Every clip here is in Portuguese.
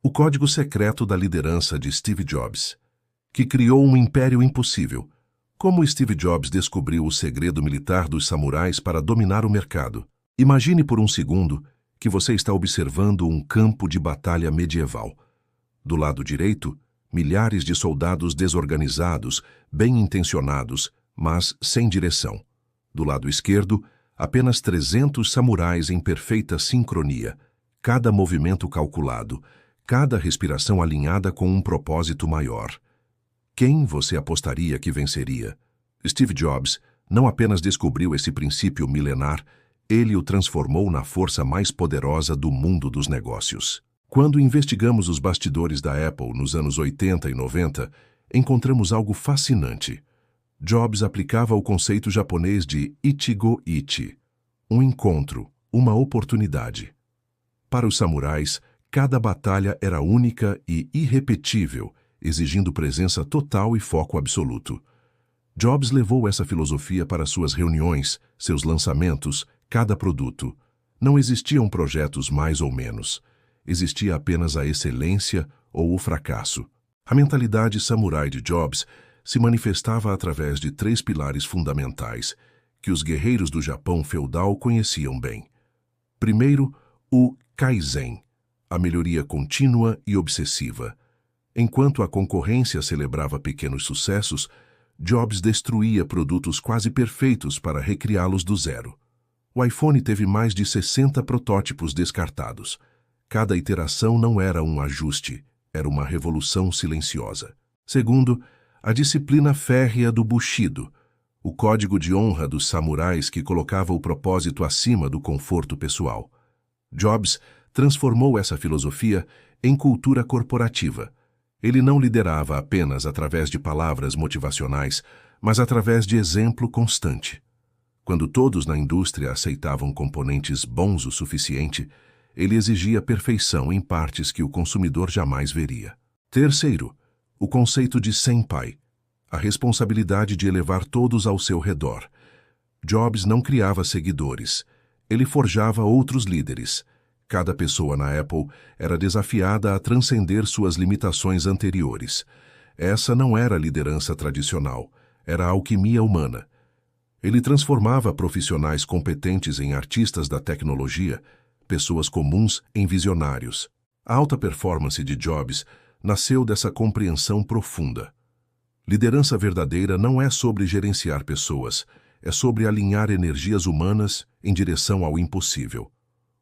O código secreto da liderança de Steve Jobs, que criou um império impossível. Como Steve Jobs descobriu o segredo militar dos samurais para dominar o mercado? Imagine por um segundo que você está observando um campo de batalha medieval. Do lado direito, milhares de soldados desorganizados, bem-intencionados, mas sem direção. Do lado esquerdo, apenas 300 samurais em perfeita sincronia, cada movimento calculado, cada respiração alinhada com um propósito maior. Quem você apostaria que venceria? Steve Jobs não apenas descobriu esse princípio milenar, ele o transformou na força mais poderosa do mundo dos negócios. Quando investigamos os bastidores da Apple nos anos 80 e 90, encontramos algo fascinante. Jobs aplicava o conceito japonês de Ichigo-ichi, um encontro, uma oportunidade. Para os samurais, cada batalha era única e irrepetível, exigindo presença total e foco absoluto. Jobs levou essa filosofia para suas reuniões, seus lançamentos, cada produto. Não existiam projetos mais ou menos. Existia apenas a excelência ou o fracasso. A mentalidade samurai de Jobs se manifestava através de 3 pilares fundamentais, que os guerreiros do Japão feudal conheciam bem. Primeiro, o Kaizen, a melhoria contínua e obsessiva. Enquanto a concorrência celebrava pequenos sucessos, Jobs destruía produtos quase perfeitos para recriá-los do zero. O iPhone teve mais de 60 protótipos descartados. Cada iteração não era um ajuste, era uma revolução silenciosa. Segundo, a disciplina férrea do Bushido, o código de honra dos samurais que colocava o propósito acima do conforto pessoal. Jobs transformou essa filosofia em cultura corporativa. Ele não liderava apenas através de palavras motivacionais, mas através de exemplo constante. Quando todos na indústria aceitavam componentes bons o suficiente, ele exigia perfeição em partes que o consumidor jamais veria. Terceiro, o conceito de senpai, a responsabilidade de elevar todos ao seu redor. Jobs não criava seguidores, ele forjava outros líderes. Cada pessoa na Apple era desafiada a transcender suas limitações anteriores. Essa não era liderança tradicional, era a alquimia humana. Ele transformava profissionais competentes em artistas da tecnologia, pessoas comuns em visionários. A alta performance de Jobs nasceu dessa compreensão profunda. Liderança verdadeira não é sobre gerenciar pessoas, é sobre alinhar energias humanas em direção ao impossível.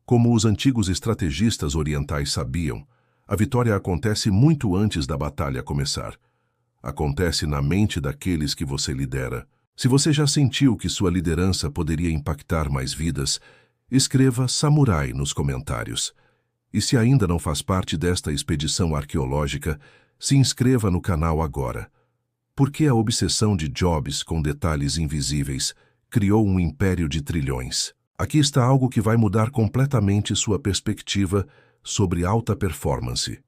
Como os antigos estrategistas orientais sabiam, a vitória acontece muito antes da batalha começar. Acontece na mente daqueles que você lidera. Se você já sentiu que sua liderança poderia impactar mais vidas, escreva Samurai nos comentários. E se ainda não faz parte desta expedição arqueológica, se inscreva no canal agora. Por que a obsessão de Jobs com detalhes invisíveis criou um império de trilhões? Aqui está algo que vai mudar completamente sua perspectiva sobre alta performance.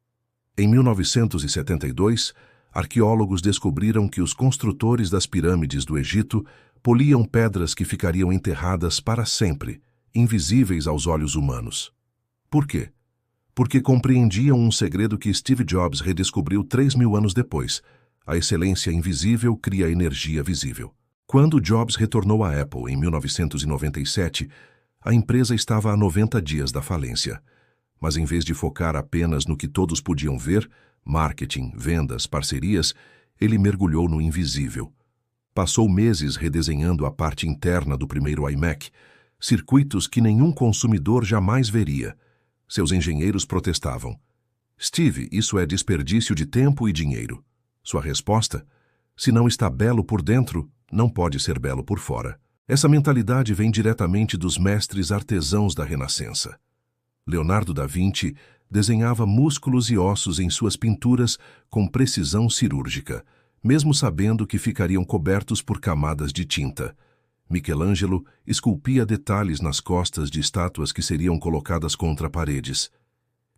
Em 1972, arqueólogos descobriram que os construtores das pirâmides do Egito poliam pedras que ficariam enterradas para sempre, invisíveis aos olhos humanos. Por quê? Porque compreendiam um segredo que Steve Jobs redescobriu 3.000 anos depois. A excelência invisível cria energia visível. Quando Jobs retornou à Apple em 1997, a empresa estava a 90 dias da falência. Mas em vez de focar apenas no que todos podiam ver, marketing, vendas, parcerias, ele mergulhou no invisível. Passou meses redesenhando a parte interna do primeiro iMac, circuitos que nenhum consumidor jamais veria. Seus engenheiros protestavam. Steve, isso é desperdício de tempo e dinheiro. Sua resposta? Se não está belo por dentro, não pode ser belo por fora. Essa mentalidade vem diretamente dos mestres artesãos da Renascença. Leonardo da Vinci desenhava músculos e ossos em suas pinturas com precisão cirúrgica, mesmo sabendo que ficariam cobertos por camadas de tinta. Michelangelo esculpia detalhes nas costas de estátuas que seriam colocadas contra paredes.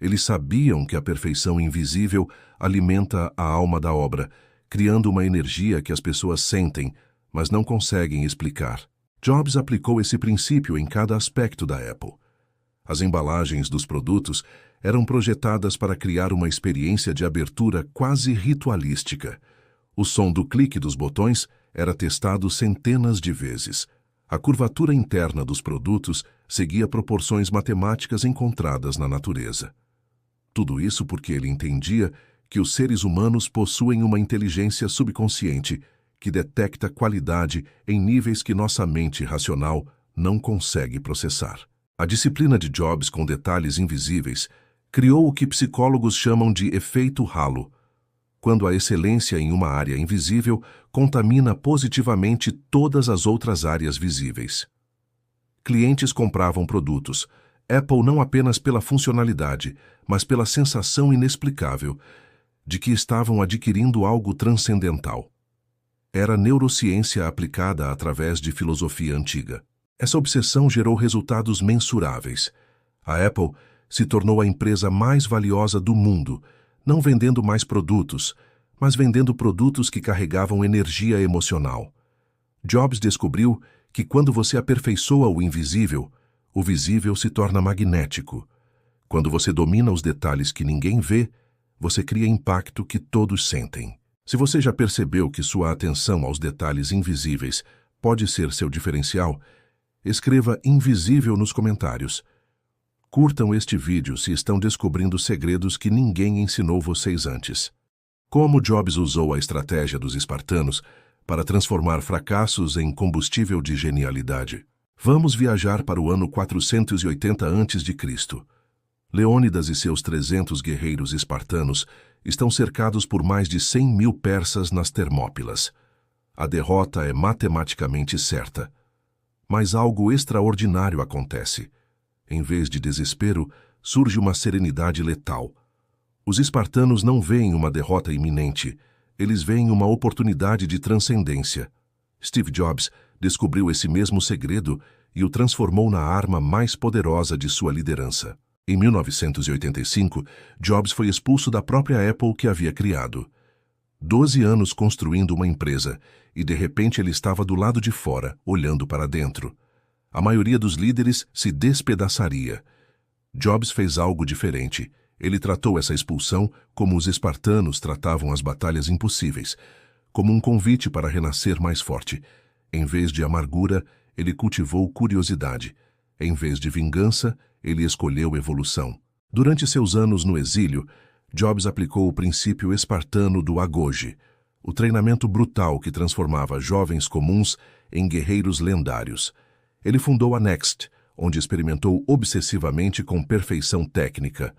Eles sabiam que a perfeição invisível alimenta a alma da obra, criando uma energia que as pessoas sentem, mas não conseguem explicar. Jobs aplicou esse princípio em cada aspecto da Apple. As embalagens dos produtos eram projetadas para criar uma experiência de abertura quase ritualística. O som do clique dos botões era testado centenas de vezes. A curvatura interna dos produtos seguia proporções matemáticas encontradas na natureza. Tudo isso porque ele entendia que os seres humanos possuem uma inteligência subconsciente que detecta qualidade em níveis que nossa mente racional não consegue processar. A disciplina de Jobs com detalhes invisíveis criou o que psicólogos chamam de efeito halo, quando a excelência em uma área invisível contamina positivamente todas as outras áreas visíveis. Clientes compravam produtos Apple não apenas pela funcionalidade, mas pela sensação inexplicável de que estavam adquirindo algo transcendental. Era neurociência aplicada através de filosofia antiga. Essa obsessão gerou resultados mensuráveis. A Apple se tornou a empresa mais valiosa do mundo, não vendendo mais produtos, mas vendendo produtos que carregavam energia emocional. Jobs descobriu que quando você aperfeiçoa o invisível, o visível se torna magnético. Quando você domina os detalhes que ninguém vê, você cria impacto que todos sentem. Se você já percebeu que sua atenção aos detalhes invisíveis pode ser seu diferencial, escreva invisível nos comentários. Curtam este vídeo se estão descobrindo segredos que ninguém ensinou vocês antes. Como Jobs usou a estratégia dos espartanos para transformar fracassos em combustível de genialidade. Vamos viajar para o ano 480 a.C. Leônidas e seus 300 guerreiros espartanos estão cercados por mais de 100.000 persas nas Termópilas. A derrota é matematicamente certa. Mas algo extraordinário acontece. Em vez de desespero, surge uma serenidade letal. Os espartanos não veem uma derrota iminente, eles veem uma oportunidade de transcendência. Steve Jobs descobriu esse mesmo segredo e o transformou na arma mais poderosa de sua liderança. Em 1985, Jobs foi expulso da própria Apple que havia criado. 12 anos construindo uma empresa, e de repente ele estava do lado de fora, olhando para dentro. A maioria dos líderes se despedaçaria. Jobs fez algo diferente. Ele tratou essa expulsão como os espartanos tratavam as batalhas impossíveis, como um convite para renascer mais forte. Em vez de amargura, ele cultivou curiosidade. Em vez de vingança, ele escolheu evolução. Durante seus anos no exílio, Jobs aplicou o princípio espartano do agoge, o treinamento brutal que transformava jovens comuns em guerreiros lendários. Ele fundou a Next, onde experimentou obsessivamente com perfeição técnica.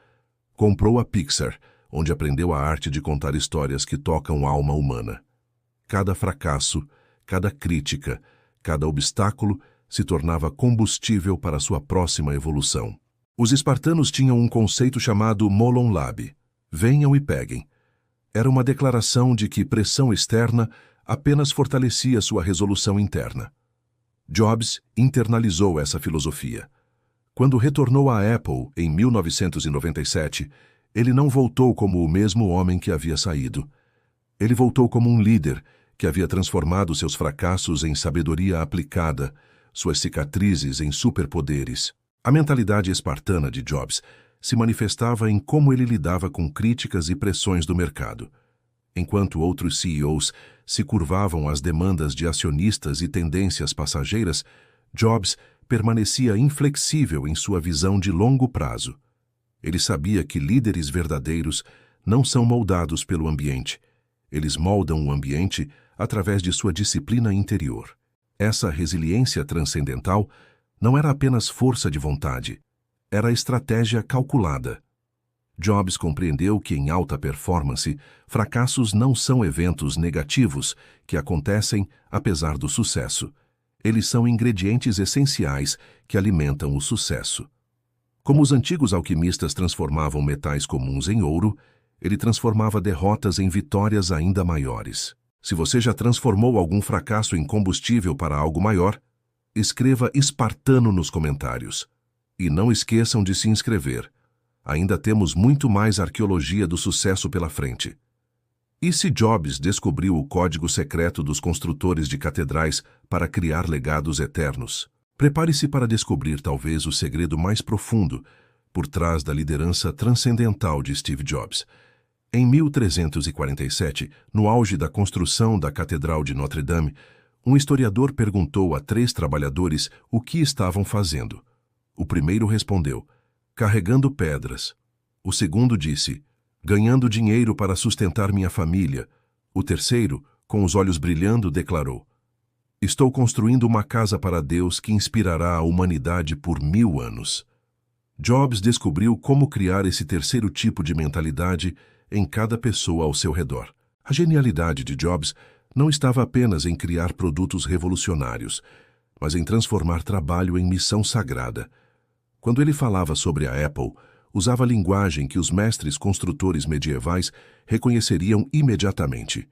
Comprou a Pixar, onde aprendeu a arte de contar histórias que tocam a alma humana. Cada fracasso, cada crítica, cada obstáculo se tornava combustível para sua próxima evolução. Os espartanos tinham um conceito chamado Molon Lab. Venham e peguem. Era uma declaração de que pressão externa apenas fortalecia sua resolução interna. Jobs internalizou essa filosofia. Quando retornou à Apple em 1997, ele não voltou como o mesmo homem que havia saído. Ele voltou como um líder que havia transformado seus fracassos em sabedoria aplicada, suas cicatrizes em superpoderes. A mentalidade espartana de Jobs se manifestava em como ele lidava com críticas e pressões do mercado. Enquanto outros CEOs se curvavam às demandas de acionistas e tendências passageiras, Jobs permanecia inflexível em sua visão de longo prazo. Ele sabia que líderes verdadeiros não são moldados pelo ambiente. Eles moldam o ambiente através de sua disciplina interior. Essa resiliência transcendental não era apenas força de vontade, era estratégia calculada. Jobs compreendeu que em alta performance, fracassos não são eventos negativos que acontecem apesar do sucesso. Eles são ingredientes essenciais que alimentam o sucesso. Como os antigos alquimistas transformavam metais comuns em ouro, ele transformava derrotas em vitórias ainda maiores. Se você já transformou algum fracasso em combustível para algo maior, escreva espartano nos comentários. E não esqueçam de se inscrever. Ainda temos muito mais arqueologia do sucesso pela frente. E se Jobs descobriu o código secreto dos construtores de catedrais para criar legados eternos? Prepare-se para descobrir talvez o segredo mais profundo por trás da liderança transcendental de Steve Jobs. Em 1347, no auge da construção da Catedral de Notre Dame, um historiador perguntou a 3 trabalhadores o que estavam fazendo. O primeiro respondeu: carregando pedras. O segundo disse: ganhando dinheiro para sustentar minha família. O terceiro, com os olhos brilhando, declarou: estou construindo uma casa para Deus que inspirará a humanidade por 1000 anos. Jobs descobriu como criar esse terceiro tipo de mentalidade em cada pessoa ao seu redor. A genialidade de Jobs não estava apenas em criar produtos revolucionários, mas em transformar trabalho em missão sagrada. Quando ele falava sobre a Apple, usava linguagem que os mestres construtores medievais reconheceriam imediatamente.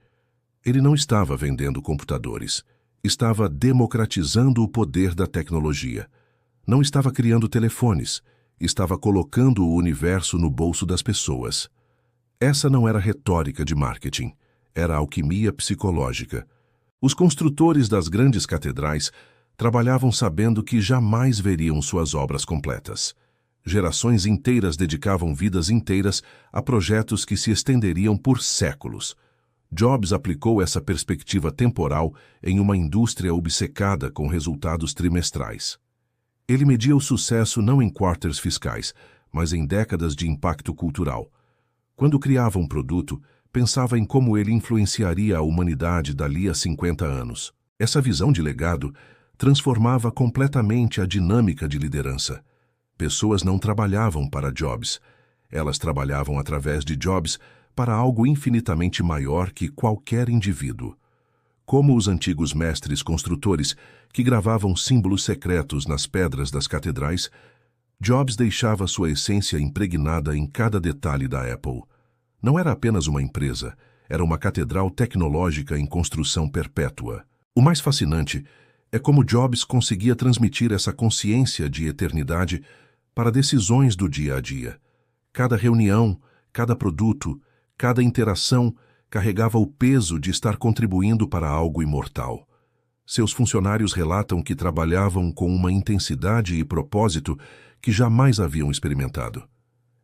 Ele não estava vendendo computadores, estava democratizando o poder da tecnologia. Não estava criando telefones, estava colocando o universo no bolso das pessoas. Essa não era retórica de marketing, era alquimia psicológica. Os construtores das grandes catedrais trabalhavam sabendo que jamais veriam suas obras completas. Gerações inteiras dedicavam vidas inteiras a projetos que se estenderiam por séculos. Jobs aplicou essa perspectiva temporal em uma indústria obcecada com resultados trimestrais. Ele media o sucesso não em quarters fiscais, mas em décadas de impacto cultural. Quando criava um produto, pensava em como ele influenciaria a humanidade dali a 50 anos. Essa visão de legado transformava completamente a dinâmica de liderança. Pessoas não trabalhavam para Jobs. Elas trabalhavam através de Jobs para algo infinitamente maior que qualquer indivíduo. Como os antigos mestres construtores que gravavam símbolos secretos nas pedras das catedrais, Jobs deixava sua essência impregnada em cada detalhe da Apple. Não era apenas uma empresa, era uma catedral tecnológica em construção perpétua. O mais fascinante é como Jobs conseguia transmitir essa consciência de eternidade para decisões do dia a dia. Cada reunião, cada produto, cada interação carregava o peso de estar contribuindo para algo imortal. Seus funcionários relatam que trabalhavam com uma intensidade e propósito que jamais haviam experimentado.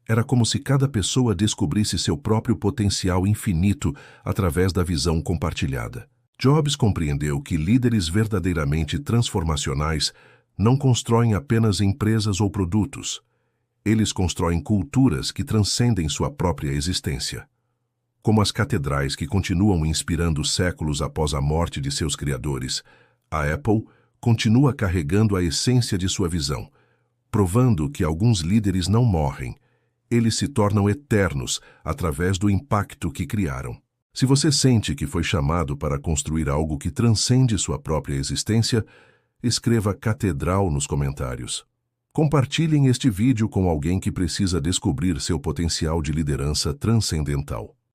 Era como se cada pessoa descobrisse seu próprio potencial infinito através da visão compartilhada. Jobs compreendeu que líderes verdadeiramente transformacionais não constroem apenas empresas ou produtos. Eles constroem culturas que transcendem sua própria existência. Como as catedrais que continuam inspirando séculos após a morte de seus criadores, a Apple continua carregando a essência de sua visão, provando que alguns líderes não morrem. Eles se tornam eternos através do impacto que criaram. Se você sente que foi chamado para construir algo que transcende sua própria existência, escreva Catedral nos comentários. Compartilhem este vídeo com alguém que precisa descobrir seu potencial de liderança transcendental.